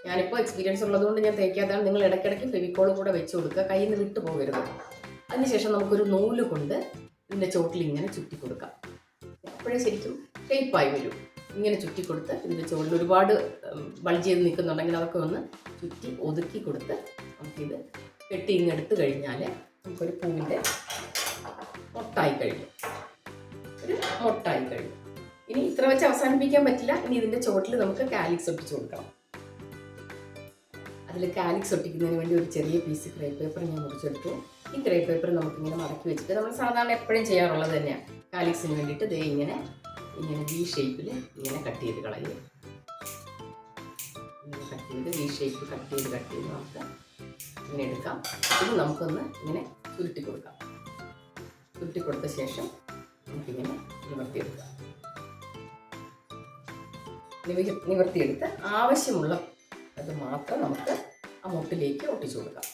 ഞാനിപ്പോൾ എക്സ്പീരിയൻസ് ഉള്ളതുകൊണ്ട് ഞാൻ തേക്കാത്തതാണ്. നിങ്ങൾ ഇടയ്ക്കിടയ്ക്ക് ഫെവിക്കോൾ കൂടെ വെച്ച് കൊടുക്കുക. കയ്യിൽ നിന്ന് വിട്ടു പോകരുത്. അതിനുശേഷം നമുക്കൊരു നൂല് കൊണ്ട് ഇതിൻ്റെ ചോട്ടിൽ ഇങ്ങനെ ചുറ്റി കൊടുക്കാം. അപ്പോഴേ ശരിക്കും ഷേപ്പായി വരും. ഇങ്ങനെ ചുറ്റി കൊടുത്ത് ഇതിൻ്റെ ചോട്ടിൽ ഒരുപാട് ബൾജ് ചെയ്ത് നിൽക്കുന്നുണ്ടെങ്കിൽ അതൊക്കെ ഒന്ന് ചുറ്റി ഒതുക്കി കൊടുത്ത് നമുക്കിത് കെട്ടി ഇങ്ങെടുത്ത് കഴിഞ്ഞാൽ നമുക്കൊരു പൂവിൻ്റെ മൊട്ടായി കഴിഞ്ഞു. ഇനി ഇത്ര വെച്ച് അവസാനിപ്പിക്കാൻ പറ്റില്ല. ഇനി ഇതിൻ്റെ ചോട്ടിൽ നമുക്ക് കാലിക്സ് ഒട്ടിച്ച് കൊടുക്കണം. അതിൽ കാലിക്സ് ഒട്ടിക്കുന്നതിന് വേണ്ടി ഒരു ചെറിയ പീസ് ക്രേപ്പ് പേപ്പർ ഞാൻ മുറിച്ചെടുത്തു. ഈ ക്രേപ്പ് പേപ്പർ നമുക്കിങ്ങനെ മടക്കി വെച്ചിട്ട് നമ്മൾ സാധാരണ എപ്പോഴും ചെയ്യാറുള്ളത് തന്നെയാണ്. കാലിക്സിന് വേണ്ടിയിട്ട് ഇങ്ങനെ വി ഷേപ്പിൽ ഇങ്ങനെ കട്ട് ചെയ്ത് കളയും. ഇങ്ങനെ കട്ട് ചെയ്ത് വി ഷേപ്പ് കട്ട് ചെയ്ത് നമുക്ക് ഇങ്ങനെ എടുക്കാം. ഇത് നമുക്കൊന്ന് ഇങ്ങനെ ചുരുട്ടി കൊടുക്കാം. ചുരുട്ടി കൊടുത്ത ശേഷം നമുക്കിങ്ങനെ നിവർത്തിയെടുത്ത് ആവശ്യമുള്ള അത് മാത്രം നമുക്ക് ആ മുട്ടിലേക്ക് ഒട്ടിച്ചു കൊടുക്കാം.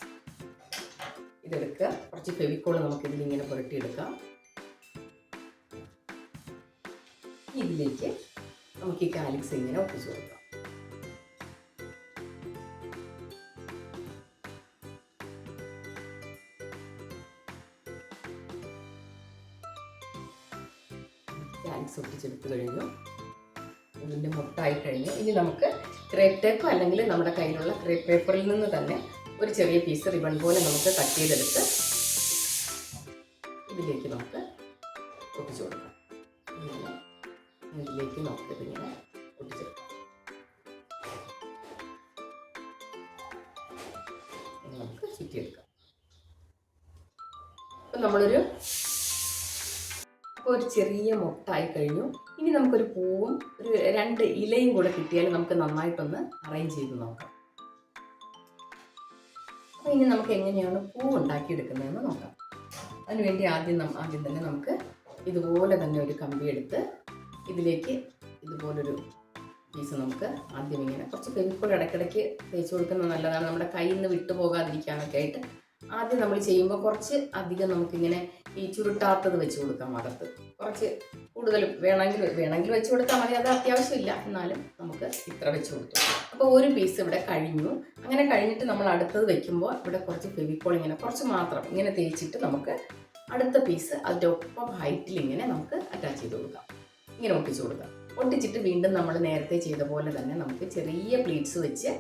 ഇതെടുക്കുക. കുറച്ച് ഫെവിക്കോൾ നമുക്കിതിലിങ്ങനെ പുരട്ടിയെടുക്കാം. ഇതിലേക്ക് നമുക്ക് ഈ കാലിക്സ് ഇങ്ങനെ ഒട്ടിച്ചു കൊടുക്കാം. കാലിക്സ് ഒട്ടിച്ചെടുത്ത് കഴിഞ്ഞു. ഇതിൻ്റെ മുട്ടായി കഴിഞ്ഞു. ഇനി നമുക്ക് ക്രേപ്പ് ടേപ്പ് അല്ലെങ്കിൽ നമ്മുടെ കയ്യിലുള്ള ക്രേപ്പ് പേപ്പറിൽ നിന്ന് തന്നെ ഒരു ചെറിയ പീസ് റിബൺ പോലെ നമുക്ക് കട്ട് ചെയ്തെടുത്ത് ഇതിലേക്ക് നമുക്ക് ഒട്ടിച്ചു കൊടുക്കാം. ഇതിലേക്ക് നമുക്കിതിങ്ങനെ ഒട്ടിച്ചെടുക്കാം. നമുക്ക് ചുറ്റിയെടുക്കാം. അപ്പം നമ്മളൊരു ചെറിയ മുട്ടായി കഴിഞ്ഞു. ഇനി നമുക്കൊരു പൂവും ഒരു 2 ഇലയും കൂടെ കിട്ടിയാൽ നമുക്ക് നന്നായിട്ടൊന്ന് അറേഞ്ച് ചെയ്ത് നോക്കാം. അപ്പോൾ ഇനി നമുക്ക് എങ്ങനെയാണ് പൂ ഉണ്ടാക്കിയെടുക്കുന്നതെന്ന് നോക്കാം. അതിനുവേണ്ടി ആദ്യം തന്നെ നമുക്ക് ഇതുപോലെ തന്നെ ഒരു കമ്പി എടുത്ത് ഇതിലേക്ക് ഇതുപോലൊരു പീസ് നമുക്ക് ആദ്യം ഇങ്ങനെ കുറച്ച് ഫെവിക്കോൾ ഇടയ്ക്കിടയ്ക്ക് തേച്ച് കൊടുക്കുന്നത് നല്ലതാണ്. നമ്മുടെ കയ്യിൽ നിന്ന് വിട്ടു പോകാതിരിക്കാനൊക്കെ ആയിട്ട് ആദ്യം നമ്മൾ ചെയ്യുമ്പോൾ കുറച്ച് അധികം നമുക്കിങ്ങനെ ഈ ചുരുട്ടാത്തത് വെച്ച് കൊടുക്കാം. അകത്ത് കുറച്ച് കൂടുതൽ വേണമെങ്കിൽ വെച്ച് കൊടുത്താൽ മതി. അത് അത്യാവശ്യമില്ല, എന്നാലും നമുക്ക് ഇത്ര വെച്ച് കൊടുത്തു. അപ്പോൾ ഒരു പീസ് ഇവിടെ കഴിഞ്ഞു. അങ്ങനെ കഴിഞ്ഞിട്ട് നമ്മൾ അടുത്തത് വെക്കുമ്പോൾ ഇവിടെ കുറച്ച് ഫെവിക്കോൾ ഇങ്ങനെ കുറച്ച് മാത്രം ഇങ്ങനെ തേച്ചിട്ട് നമുക്ക് അടുത്ത പീസ് അതിൻ്റെ ഒപ്പം ഹൈറ്റിൽ ഇങ്ങനെ നമുക്ക് അറ്റാച്ച് ചെയ്ത് കൊടുക്കാം. ഇങ്ങനെ ഒട്ടിച്ച് കൊടുക്കാം. ഒട്ടിച്ചിട്ട് വീണ്ടും നമ്മൾ നേരത്തെ ചെയ്ത പോലെ തന്നെ നമുക്ക് ചെറിയ പ്ലീറ്റ്സ് വെച്ച്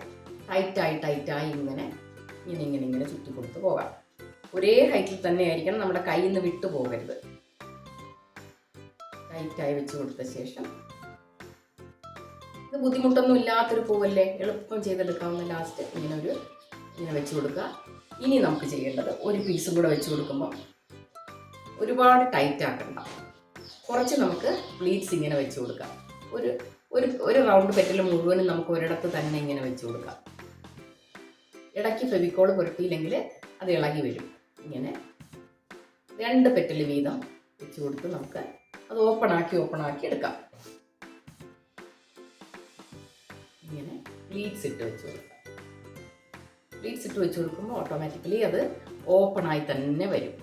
ടൈറ്റായി ഇങ്ങനെ ചുറ്റി കൊടുത്ത് പോകാം. ഒരേ ഹൈറ്റിൽ തന്നെ ആയിരിക്കണം. നമ്മുടെ കയ്യിൽ നിന്ന് വിട്ടു പോകരുത്. കൈ ടൈറ്റായി വെച്ച് കൊടുത്ത ശേഷം, ഇത് ബുദ്ധിമുട്ടൊന്നും ഇല്ലാത്തൊരു പൂവല്ലേ, എളുപ്പം ചെയ്തെടുക്കാവുന്ന. ലാസ്റ്റ് ഇങ്ങനെ വെച്ച് കൊടുക്കുക. ഇനി നമുക്ക് ചെയ്യേണ്ടത് ഒരു പീസും കൂടെ വെച്ച് കൊടുക്കുമ്പോൾ ഒരുപാട് ടൈറ്റ് ആക്കണ്ട, കുറച്ച് നമുക്ക് പ്ലീറ്റ്സ് ഇങ്ങനെ വെച്ച് കൊടുക്കാം. ഒരു റൗണ്ട് പെറ്റൽ മുഴുവനും നമുക്ക് ഒരിടത്ത് തന്നെ ഇങ്ങനെ വെച്ച് കൊടുക്കാം. ഇടയ്ക്ക് ഫെവിക്കോൾ പുരട്ടിയില്ലെങ്കിൽ അത് ഇളകി വരും. ഇങ്ങനെ 2 പെറ്റൽ വീതം വെച്ച് കൊടുത്ത് നമുക്ക് അത് ഓപ്പൺ ആക്കി എടുക്കാം. ഇങ്ങനെ പ്ലീറ്റ്സ് ഇട്ട് വെച്ച് കൊടുക്കാം. പ്ലീറ്റ്സ് ഇട്ട് വെച്ച് കൊടുക്കുമ്പോൾ ഓട്ടോമാറ്റിക്കലി അത് ഓപ്പണായി തന്നെ വരും.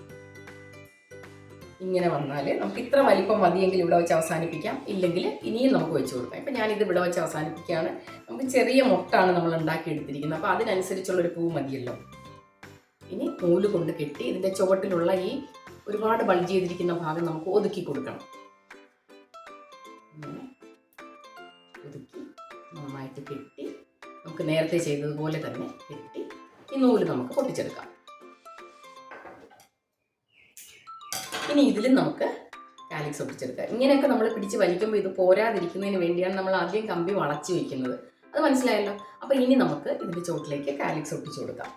ഇങ്ങനെ വന്നാൽ നമുക്ക് ഇത്ര വലിപ്പം മതിയെങ്കിൽ ഇവിടെ വെച്ച് അവസാനിപ്പിക്കാം, ഇല്ലെങ്കിൽ ഇനിയും നമുക്ക് വെച്ച് കൊടുക്കാം. ഇപ്പം ഞാനിത് ഇവിടെ വെച്ച് അവസാനിപ്പിക്കുകയാണ്. നമുക്ക് ചെറിയ മുട്ടാണ് നമ്മൾ ഉണ്ടാക്കിയെടുത്തിരിക്കുന്നത്, അപ്പോൾ അതിനനുസരിച്ചുള്ളൊരു പൂ മതിയല്ലോ. ഇനി നൂല് കൊണ്ട് കെട്ടി ഇതിൻ്റെ ചുവട്ടിലുള്ള ഈ ഒരുപാട് ബൾജ് ചെയ്തിരിക്കുന്ന ഭാഗം നമുക്ക് ഒതുക്കി കൊടുക്കണം. ഇങ്ങനെ ഒതുക്കി നന്നായിട്ട് കെട്ടി നമുക്ക് നേരത്തെ ചെയ്തതുപോലെ തന്നെ കെട്ടി ഈ നൂല് നമുക്ക് പൊട്ടിച്ചെടുക്കാം. ഇനി ഇതിലും നമുക്ക് കാലിക്സ് ഒട്ടിച്ചെടുക്കാം. ഇങ്ങനെയൊക്കെ നമ്മൾ പിടിച്ച് വലിക്കുമ്പോൾ ഇത് പോരാതിരിക്കുന്നതിന് വേണ്ടിയാണ് നമ്മൾ ആദ്യം കമ്പി വളച്ച് വയ്ക്കുന്നത്. അത് മനസ്സിലായല്ലോ. അപ്പോൾ ഇനി നമുക്ക് ഇതിൻ്റെ ചുവട്ടിലേക്ക് കാലിക്സ് ഒട്ടിച്ചു കൊടുക്കാം.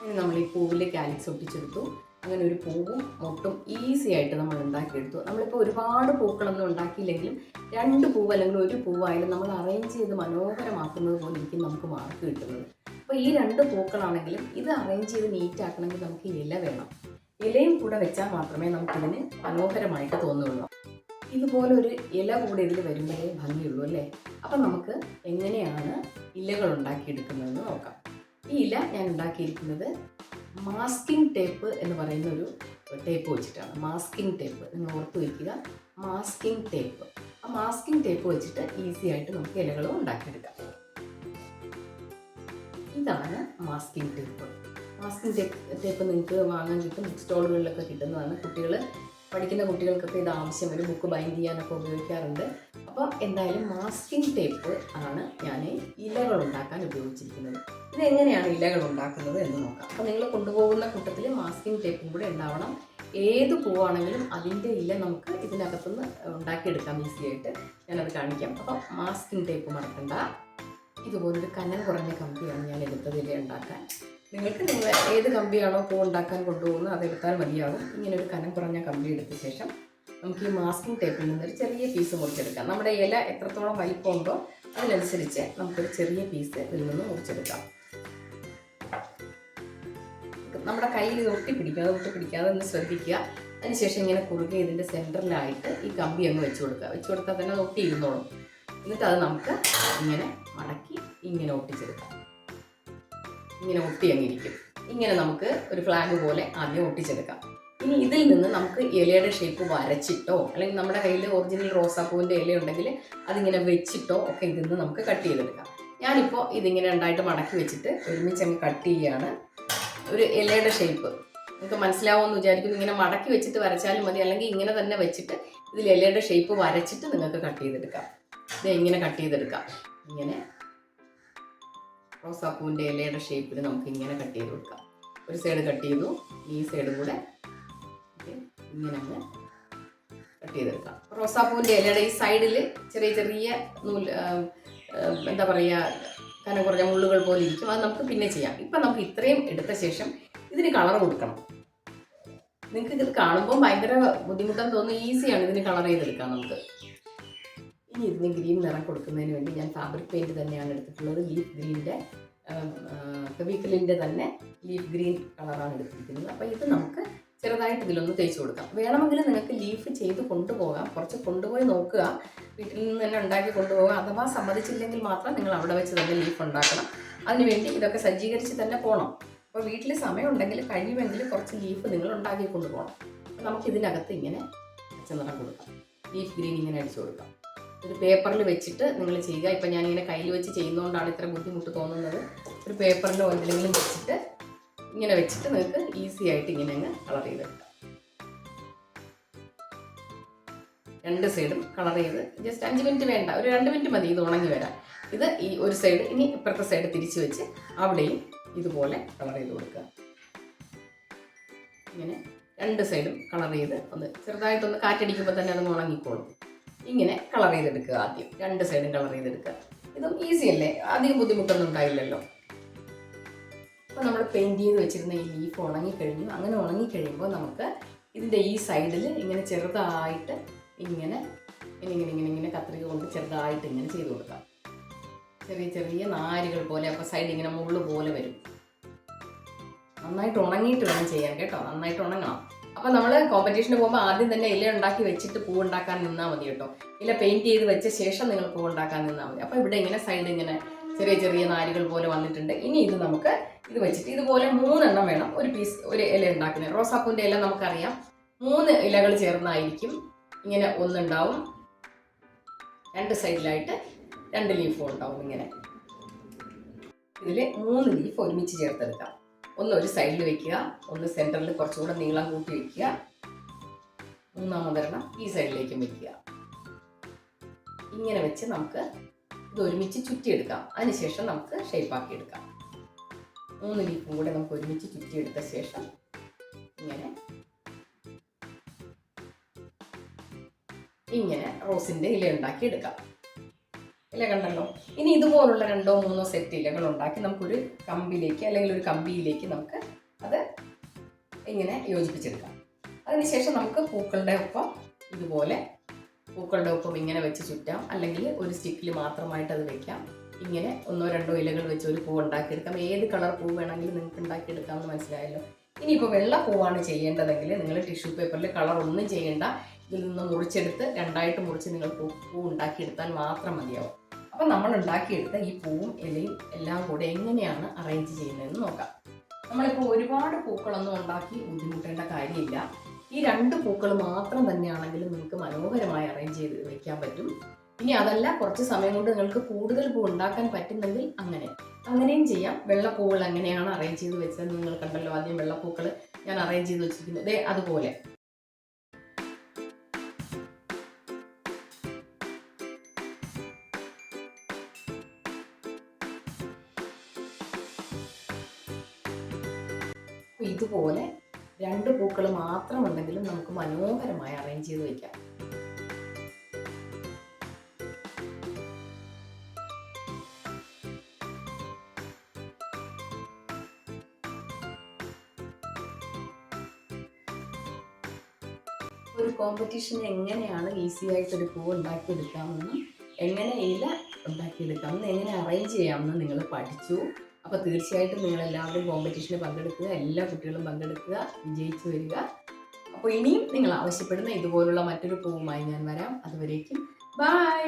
ഇനി നമ്മൾ ഈ പൂവിൽ കാലിക്സ് ഒട്ടിച്ചെടുത്തു. അങ്ങനെ ഒരു പൂവും മൊട്ടും ഈസി ആയിട്ട് നമ്മൾ ഉണ്ടാക്കിയെടുത്തു. നമ്മളിപ്പോൾ ഒരുപാട് പൂക്കളൊന്നും ഉണ്ടാക്കിയില്ലെങ്കിലും 2 പൂവ് അല്ലെങ്കിൽ 1 പൂവായാലും നമ്മൾ അറേഞ്ച് ചെയ്ത് മനോഹരമാക്കുന്നത് പോലെ ഇരിക്കും നമുക്ക് മാർക്ക് കിട്ടുന്നത്. അപ്പോൾ ഈ 2 പൂക്കളാണെങ്കിലും ഇത് അറേഞ്ച് ചെയ്ത് നീറ്റ് ആക്കണമെങ്കിൽ നമുക്ക് ഇല വേണം. ഇലയും കൂടെ വെച്ചാൽ മാത്രമേ നമുക്കിതിന് മനോഹരമായിട്ട് തോന്നുള്ളൂ. ഇതുപോലെ ഒരു ഇല കൂടെ ഇതിൽ വരുമ്പോഴേ ഭംഗിയുള്ളൂ അല്ലേ. അപ്പം നമുക്ക് എങ്ങനെയാണ് ഇലകൾ ഉണ്ടാക്കിയെടുക്കുന്നതെന്ന് നോക്കാം. ഈ ഇല ഞാൻ ഉണ്ടാക്കിയിരിക്കുന്നത് മാസ്കിംഗ് ടേപ്പ് എന്ന് പറയുന്ന ഒരു ടേപ്പ് വെച്ചിട്ടാണ്. മാസ്കിംഗ് ടേപ്പ് നിങ്ങൾ ഓർത്ത് വയ്ക്കുക, മാസ്കിംഗ് ടേപ്പ്. ആ മാസ്കിംഗ് ടേപ്പ് വെച്ചിട്ട് ഈസി ആയിട്ട് നമുക്ക് ഇലകളും ഉണ്ടാക്കിയെടുക്കാം. ഇതാണ് മാസ്കിംഗ് ടേപ്പ്. മാസ്കിംഗ് ടേപ്പ് നിങ്ങൾക്ക് വാങ്ങാൻ കിട്ടും, ബുക്ക് സ്റ്റോളുകളിലൊക്കെ കിട്ടുന്നതാണ്. പഠിക്കുന്ന കുട്ടികൾക്കൊക്കെ ഇത് ആവശ്യം വരും, ബുക്ക് ബൈൻഡ് ചെയ്യാനൊക്കെ ഉപയോഗിക്കാറുണ്ട്. അപ്പോൾ എന്തായാലും മാസ്കിംഗ് ടേപ്പ് ആണ് ഞാൻ ഇലകൾ ഉണ്ടാക്കാൻ ഉപയോഗിച്ചിരിക്കുന്നത്. ഇതെങ്ങനെയാണ് ഇലകൾ ഉണ്ടാക്കുന്നത് എന്ന് നോക്കാം. അപ്പോൾ നിങ്ങൾ കൊണ്ടുപോകുന്ന കൂട്ടത്തിൽ മാസ്കിംഗ് ടേപ്പും കൂടെ ഉണ്ടാവണം. ഏത് പൂവാണെങ്കിലും അതിൻ്റെ ഇല നമുക്ക് ഇതിനകത്തുനിന്ന് ഉണ്ടാക്കിയെടുക്കാം ഈസി ആയിട്ട്. ഞാനത് കാണിക്കാം. അപ്പോൾ മാസ്കിംഗ് ടേപ്പ് മറക്കണ്ട. ഇതുപോലൊരു കനം കുറഞ്ഞ കമ്പിയാണ് ഞാൻ എടുത്തത് ഇല ഉണ്ടാക്കാൻ. നിങ്ങൾക്ക് നിങ്ങൾ ഏത് കമ്പിയാണോ പൂ ഉണ്ടാക്കാൻ കൊണ്ടുപോകുന്നത് അതെടുത്താൽ മതിയാകും. ഇങ്ങനെ ഒരു കനം കുറഞ്ഞ കമ്പി എടുത്ത ശേഷം നമുക്ക് ഈ മാസ്കിംഗ് ടേപ്പിൽ നിന്നൊരു ചെറിയ പീസ് മുറിച്ചെടുക്കാം. നമ്മുടെ ഇല എത്രത്തോളം വലിപ്പമുണ്ടോ അതിനനുസരിച്ച് നമുക്കൊരു ചെറിയ പീസ് ഇതിൽ നിന്ന് മുറിച്ചെടുക്കാം. നമ്മുടെ കയ്യിൽ ഇത് ഒട്ടിപ്പിടിക്കാതെ ഒന്ന് ശ്രദ്ധിക്കുക. അതിനുശേഷം ഇങ്ങനെ കുറുകെ ഇതിൻ്റെ സെൻറ്ററിലായിട്ട് ഈ കമ്പി അങ്ങ് വെച്ച് കൊടുത്താൽ തന്നെ അത് ഒട്ടിയിരുന്നോളും. എന്നിട്ട് അത് നമുക്ക് ഇങ്ങനെ മടക്കി ഇങ്ങനെ ഒട്ടിച്ചെടുക്കാം. ഇങ്ങനെ ഒട്ടി അങ്ങിരിക്കും. ഇങ്ങനെ നമുക്ക് ഒരു ഫ്ലാഗ് പോലെ ആദ്യം ഒട്ടിച്ചെടുക്കാം. ഇനി ഇതിൽ നിന്ന് നമുക്ക് ഇലയുടെ ഷേപ്പ് വരച്ചിട്ടോ അല്ലെങ്കിൽ നമ്മുടെ കയ്യിൽ ഒറിജിനൽ റോസാപ്പൂവിൻ്റെ ഇല ഉണ്ടെങ്കിൽ അതിങ്ങനെ വെച്ചിട്ടോ ഒക്കെ ഇതിൽ നിന്ന് നമുക്ക് കട്ട് ചെയ്തെടുക്കാം. ഞാനിപ്പോൾ ഇതിങ്ങനെ രണ്ടായിട്ട് മടക്കി വെച്ചിട്ട് ഒരുമിച്ച് അങ്ങ് കട്ട് ചെയ്യുകയാണ്. ഒരു ഇലയുടെ ഷേപ്പ് നിങ്ങൾക്ക് മനസ്സിലാവുമെന്ന് വിചാരിക്കുന്നു. ഇങ്ങനെ മടക്കി വെച്ചിട്ട് വരച്ചാലും മതി, അല്ലെങ്കിൽ ഇങ്ങനെ തന്നെ വെച്ചിട്ട് ഇതിൽ ഇലയുടെ ഷേപ്പ് വരച്ചിട്ട് നിങ്ങൾക്ക് കട്ട് ചെയ്തെടുക്കാം. ഇത് ഇങ്ങനെ കട്ട് ചെയ്തെടുക്കാം. ഇങ്ങനെ റോസാപ്പൂവിൻ്റെ ഇലയുടെ ഷേപ്പിൽ നമുക്ക് ഇങ്ങനെ കട്ട് ചെയ്ത് കൊടുക്കാം. ഒരു സൈഡ് കട്ട് ചെയ്തു, ഈ സൈഡും കൂടെ ഇങ്ങനെ അങ്ങ് കട്ട് ചെയ്തെടുക്കാം. റോസാപ്പൂവിൻ്റെ ഇലയുടെ ഈ സൈഡിൽ ചെറിയ ചെറിയ എന്താ പറയുക, കനം കുറഞ്ഞ മുള്ളുകൾ പോലെ ഇരിക്കും. അത് നമുക്ക് പിന്നെ ചെയ്യാം. ഇപ്പം നമുക്ക് ഇത്രയും എടുത്ത ശേഷം ഇതിന് കളർ കൊടുക്കണം. നിങ്ങൾക്ക് ഇത് കാണുമ്പോൾ ഭയങ്കര ബുദ്ധിമുട്ടെന്ന് തോന്നുന്നു. ഈസിയാണ് ഇതിന് കളർ ചെയ്തെടുക്കാം നമുക്ക്. ഇനി ഇതിന് ഗ്രീൻ നിറം കൊടുക്കുന്നതിന് വേണ്ടി ഞാൻ ഫാബ്രിക് പെയിൻറ്റ് തന്നെയാണ് എടുത്തിട്ടുള്ളത്. ലീഫ് ഗ്രീനിൻ്റെ ഫെവിക്കലിൻ്റെ തന്നെ ലീഫ് ഗ്രീൻ കളറാണ് എടുത്തിരിക്കുന്നത്. അപ്പോൾ ഇത് നമുക്ക് ചെറുതായിട്ട് ഇതിലൊന്ന് തേച്ച് കൊടുക്കാം. വേണമെങ്കിൽ നിങ്ങൾക്ക് ലീഫ് ചെയ്ത് കൊണ്ടുപോകാം. കുറച്ച് കൊണ്ടുപോയി നോക്കുക, വീട്ടിൽ നിന്ന് തന്നെ ഉണ്ടാക്കി കൊണ്ടുപോകാം. അഥവാ സമ്മതിച്ചില്ലെങ്കിൽ മാത്രം നിങ്ങൾ അവിടെ വെച്ച് തന്നെ ലീഫ് ഉണ്ടാക്കണം. അതിനുവേണ്ടി ഇതൊക്കെ സജ്ജീകരിച്ച് തന്നെ പോകണം. അപ്പോൾ വീട്ടിൽ സമയമുണ്ടെങ്കിൽ കഴിയുമെങ്കിൽ കുറച്ച് ലീഫ് നിങ്ങൾ ഉണ്ടാക്കി കൊണ്ടുപോകണം. അപ്പോൾ നമുക്കിതിനകത്ത് ഇങ്ങനെ പച്ചനിറം കൊടുക്കാം. ലീഫ് ഗ്രീൻ ഇങ്ങനെ അടിച്ചു കൊടുക്കാം. ഒരു പേപ്പറിൽ വെച്ചിട്ട് നിങ്ങൾ ചെയ്യുക. ഇപ്പം ഞാനിങ്ങനെ കയ്യിൽ വെച്ച് ചെയ്യുന്നതുകൊണ്ടാണ് ഇത്ര ബുദ്ധിമുട്ട് തോന്നുന്നത്. ഒരു പേപ്പറിലോ എന്തെങ്കിലും വെച്ചിട്ട് ഇങ്ങനെ വെച്ചിട്ട് നിങ്ങൾക്ക് ഈസി ആയിട്ട് ഇങ്ങനെ അങ്ങ് കളർ ചെയ്തെടുക്കാം. 2 സൈഡും കളർ ചെയ്ത് ജസ്റ്റ് 5 മിനിറ്റ് വേണ്ട, ഒരു 2 മിനിറ്റ് മതി ഇത് ഉണങ്ങി വരാൻ. ഇത് ഈ ഒരു സൈഡ്, ഇനി ഇപ്പുറത്തെ സൈഡ് തിരിച്ച് വെച്ച് അവിടെയും ഇതുപോലെ കളർ ചെയ്ത് കൊടുക്കുക. ഇങ്ങനെ രണ്ട് സൈഡും കളർ ചെയ്ത് ഒന്ന് ചെറുതായിട്ടൊന്ന് കാറ്റടിക്കുമ്പോൾ തന്നെ അത് ഉണങ്ങിക്കോളും. ഇങ്ങനെ കളർ ചെയ്തെടുക്കുക. ആദ്യം രണ്ട് സൈഡും കളർ ചെയ്തെടുക്കുക. ഇതും ഈസി അല്ലേ, അധികം ബുദ്ധിമുട്ടൊന്നും ഉണ്ടായില്ലല്ലോ. അപ്പോൾ നമ്മൾ പെയിൻറ്റ് ചെയ്ത് വെച്ചിരുന്ന ഈ ലീഫ് ഉണങ്ങിക്കഴിഞ്ഞു. അങ്ങനെ ഉണങ്ങിക്കഴിയുമ്പോൾ നമുക്ക് ഇതിൻ്റെ ഈ സൈഡിൽ ഇങ്ങനെ ചെറുതായിട്ട് ഇങ്ങനെ ഇങ്ങനെ കത്രിക കൊണ്ട് ചെറുതായിട്ട് ഇങ്ങനെ ചെയ്ത് കൊടുക്കാം. ചെറിയ ചെറിയ നാരുകൾ പോലെ. അപ്പോൾ സൈഡ് ഇങ്ങനെ മുള്ളു പോലെ വരും. നന്നായിട്ട് ഉണങ്ങിയിട്ട് വേണം ചെയ്യാൻ കേട്ടോ, നന്നായിട്ട് ഉണങ്ങണം. അപ്പോൾ നമ്മൾ കോമ്പറ്റീഷന് പോകുമ്പോൾ ആദ്യം തന്നെ ഇല ഉണ്ടാക്കി വെച്ചിട്ട് പൂ ഉണ്ടാക്കാൻ നിന്നാൽ മതി കേട്ടോ. ഇല പെയിൻറ്റ് ചെയ്ത് വെച്ച ശേഷം നിങ്ങൾ പൂ ഉണ്ടാക്കാൻ നിന്നാൽ മതി. അപ്പോൾ ഇവിടെ ഇങ്ങനെ സൈഡ് ഇങ്ങനെ ചെറിയ ചെറിയ നാരുകൾ പോലെ വന്നിട്ടുണ്ട്. ഇനി ഇത് നമുക്ക് ഇത് വെച്ചിട്ട് ഇതുപോലെ 3 എണ്ണം വേണം ഒരു ഇല ഉണ്ടാക്കുന്നത്. റോസാപ്പൂവിൻ്റെ ഇല നമുക്കറിയാം 3 ഇലകൾ ചേർന്നായിരിക്കും ഇങ്ങനെ ഒന്നുണ്ടാവും. രണ്ട് സൈഡിലായിട്ട് 2 ലീഫും ഉണ്ടാവും. ഇങ്ങനെ ഇതിൽ 3 ലീഫ് ഒരുമിച്ച് ചേർത്തെടുക്കാം. ഒന്ന് ഒരു സൈഡിൽ വെക്കുക, ഒന്ന് സെൻറ്ററിൽ കുറച്ചുകൂടെ നീളം കൂട്ടി വെക്കുക, മൂന്നാമതൊരെണ്ണം ഈ സൈഡിലേക്കും വെക്കുക. ഇങ്ങനെ വെച്ച് നമുക്ക് ഇത് ഒരുമിച്ച് ചുറ്റിയെടുക്കാം. അതിനുശേഷം നമുക്ക് ഷേപ്പാക്കി എടുക്കാം. 3 ലീഫും കൂടെ നമുക്ക് ഒരുമിച്ച് ചുറ്റിയെടുത്ത ശേഷം ഇങ്ങനെ റോസിൻ്റെ ഇല ഉണ്ടാക്കി എടുക്കാം. ഇല കണ്ടല്ലോ. ഇനി ഇതുപോലുള്ള 2 or 3 സെറ്റ് ഇലകൾ ഉണ്ടാക്കി നമുക്കൊരു കമ്പിലേക്ക് അല്ലെങ്കിൽ ഒരു കമ്പിയിലേക്ക് നമുക്ക് അത് ഇങ്ങനെ യോജിപ്പിച്ചെടുക്കാം. അതിനുശേഷം നമുക്ക് പൂക്കളുടെ ഒപ്പം ഇങ്ങനെ വെച്ച് ചുറ്റാം. അല്ലെങ്കിൽ ഒരു സ്റ്റിക്കിൽ മാത്രമായിട്ട് അത് വെക്കാം. ഇങ്ങനെ 1 or 2 ഇലകൾ വെച്ച് ഒരു പൂ ഉണ്ടാക്കിയെടുക്കാം. ഏത് കളർ പൂ വേണമെങ്കിലും നിങ്ങൾക്ക് ഉണ്ടാക്കിയെടുക്കാമെന്ന് മനസ്സിലായല്ലോ. ഇനിയിപ്പോൾ വെള്ള പൂവാണ് ചെയ്യേണ്ടതെങ്കിൽ നിങ്ങൾ ടിഷ്യൂ പേപ്പറിൽ കളർ ഒന്നും ചെയ്യേണ്ട. ഇതിൽ നിന്ന് മുറിച്ചെടുത്ത് 2ആയിട്ട് മുറിച്ച് നിങ്ങൾ പൂ ഉണ്ടാക്കിയെടുത്താൽ മാത്രം മതിയാവും. അപ്പം നമ്മൾ ഉണ്ടാക്കിയെടുത്ത ഈ പൂവും ഇലയും എല്ലാം കൂടെ എങ്ങനെയാണ് അറേഞ്ച് ചെയ്യുന്നതെന്ന് നോക്കാം. നമ്മളിപ്പോൾ ഒരുപാട് പൂക്കളൊന്നും ഉണ്ടാക്കി ബുദ്ധിമുട്ടേണ്ട കാര്യമില്ല. ഈ 2 പൂക്കൾ മാത്രം തന്നെയാണെങ്കിലും നിങ്ങൾക്ക് മനോഹരമായി അറേഞ്ച് ചെയ്ത് വയ്ക്കാൻ പറ്റും. ഇനി അതല്ല, കുറച്ച് സമയം കൊണ്ട് നിങ്ങൾക്ക് കൂടുതൽ പൂ ഉണ്ടാക്കാൻ പറ്റുന്നെങ്കിൽ അങ്ങനെയും ചെയ്യാം. വെള്ളപ്പൂക്കൾ എങ്ങനെയാണ് അറേഞ്ച് ചെയ്ത് വെച്ചത് നിങ്ങൾ കണ്ടല്ലോ. ആദ്യം വെള്ളപ്പൂക്കൾ ഞാൻ അറേഞ്ച് ചെയ്ത് വെച്ചിരിക്കുന്നു. അതുപോലെ ഇതുപോലെ 2 പൂക്കൾ മാത്രം ഉണ്ടെങ്കിലും നമുക്ക് മനോഹരമായി അറേഞ്ച് ചെയ്ത് വയ്ക്കാം. ഒരു കോമ്പറ്റീഷന് എങ്ങനെയാണ് ഈസി ആയിട്ടൊരു പൂ ഉണ്ടാക്കിയെടുക്കാമെന്നും എങ്ങനെ ഇല ഉണ്ടാക്കിയെടുക്കാമെന്നും എങ്ങനെ അറേഞ്ച് ചെയ്യാമെന്ന് നിങ്ങൾ പഠിച്ചു. അപ്പോൾ തീർച്ചയായിട്ടും നിങ്ങളെല്ലാവരും കോമ്പറ്റീഷന് പങ്കെടുക്കുക. എല്ലാ കുട്ടികളും പങ്കെടുക്കുക, വിജയിച്ചു വരിക. അപ്പോൾ ഇനിയും നിങ്ങൾ ആവശ്യപ്പെടുന്ന ഇതുപോലുള്ള മറ്റൊരു പൂവുമായി ഞാൻ വരാം. അതുവരേക്കും ബൈ.